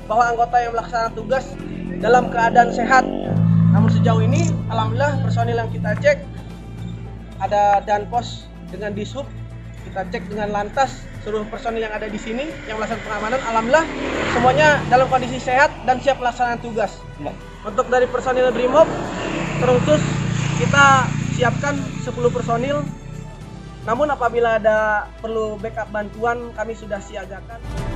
bahwa anggota yang melaksanakan tugas dalam keadaan sehat. Namun sejauh ini alhamdulillah personil yang kita cek ada Danpos dengan Dishub, kita cek dengan Lantas, seluruh personil yang ada di sini yang melaksanakan pengamanan, alhamdulillah semuanya dalam kondisi sehat dan siap melaksanakan tugas. Untuk dari personil Brimob terkhusus kita siapkan 10 personil. Namun apabila ada perlu backup bantuan kami sudah siagakan.